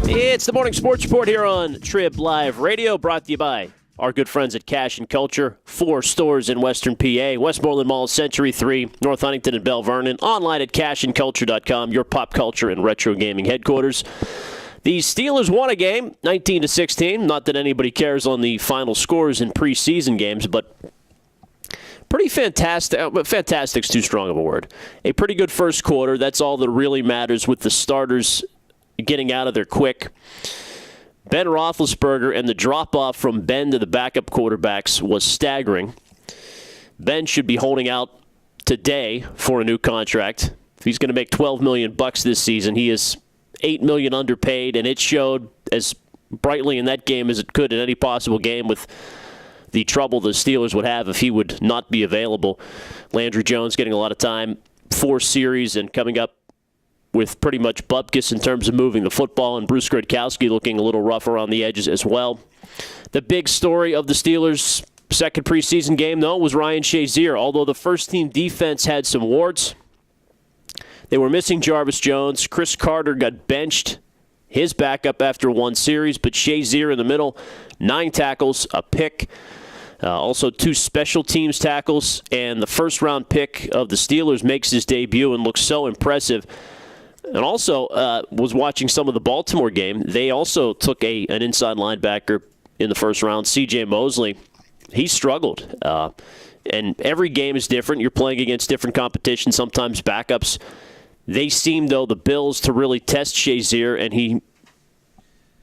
It's the Morning Sports Report here on TribLIVE Radio, brought to you by our good friends at Cash and Culture. 4 stores in Western PA, Westmoreland Mall, Century 3, North Huntington, and Bell Vernon. Online at cashandculture.com, your pop culture and retro gaming headquarters. The Steelers won a game, 19-16. Not that anybody cares on the final scores in preseason games, but pretty fantastic. Fantastic's too strong of a word. A pretty good first quarter. That's all that really matters with the starters getting out of there quick. Ben Roethlisberger and the drop-off from Ben to the backup quarterbacks was staggering. Ben should be holding out today for a new contract. If he's going to make $12 million this season, he is $8 million underpaid, and it showed as brightly in that game as it could in any possible game with the trouble the Steelers would have if he would not be available. Landry Jones getting a lot of time, 4 series, and coming up with pretty much bupkis in terms of moving the football, and Bruce Gradkowski looking a little rough around the edges as well. The big story of the Steelers' second preseason game, though, was Ryan Shazier. Although the first-team defense had some warts, they were missing Jarvis Jones. Chris Carter got benched, his backup after 1 series, but Shazier in the middle, 9 tackles, a pick. Also 2 special teams tackles, and the first-round pick of the Steelers makes his debut and looks so impressive. And also was watching some of the Baltimore game. They also took an inside linebacker in the first round, C.J. Mosley. He struggled. And every game is different. You're playing against different competition, sometimes backups. They seemed, though, the Bills to really test Shazier, and he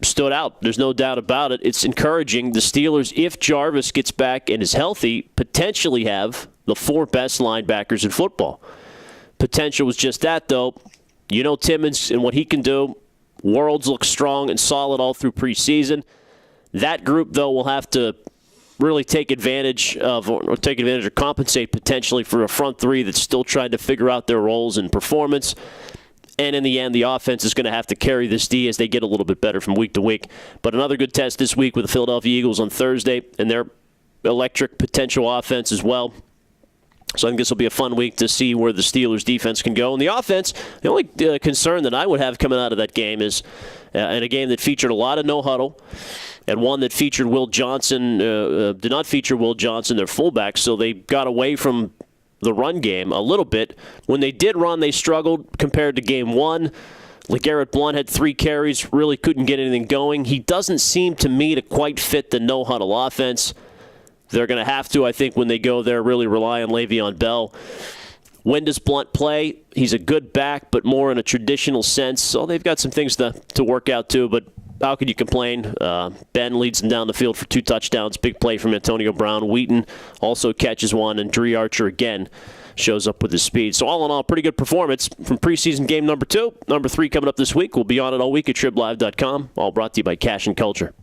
stood out. There's no doubt about it. It's encouraging. The Steelers, if Jarvis gets back and is healthy, potentially have the 4 best linebackers in football. Potential was just that, though. You know Timmons and what he can do. Worlds look strong and solid all through preseason. That group, though, will have to really take advantage of or compensate potentially for a front 3 that's still trying to figure out their roles and performance. And in the end, the offense is going to have to carry this D as they get a little bit better from week to week. But another good test this week with the Philadelphia Eagles on Thursday and their electric potential offense as well. So I think this will be a fun week to see where the Steelers' defense can go. And the offense, the only concern that I would have coming out of that game is, in a game that featured a lot of no-huddle, and one that featured Will Johnson, did not feature Will Johnson, their fullback, so they got away from the run game a little bit. When they did run, they struggled compared to game 1. LeGarrette Blount had 3 carries, really couldn't get anything going. He doesn't seem to me to quite fit the no-huddle offense. They're going to have to, I think, when they go there, really rely on Le'Veon Bell. When does Blount play? He's a good back, but more in a traditional sense. So they've got some things to work out, too. But how could you complain? Ben leads them down the field for 2 touchdowns. Big play from Antonio Brown. Wheaton also catches 1, and Dree Archer again shows up with his speed. So all in all, pretty good performance from preseason game number 2. Number 3 coming up this week. We'll be on it all week at TribLive.com. All brought to you by Cash and Culture.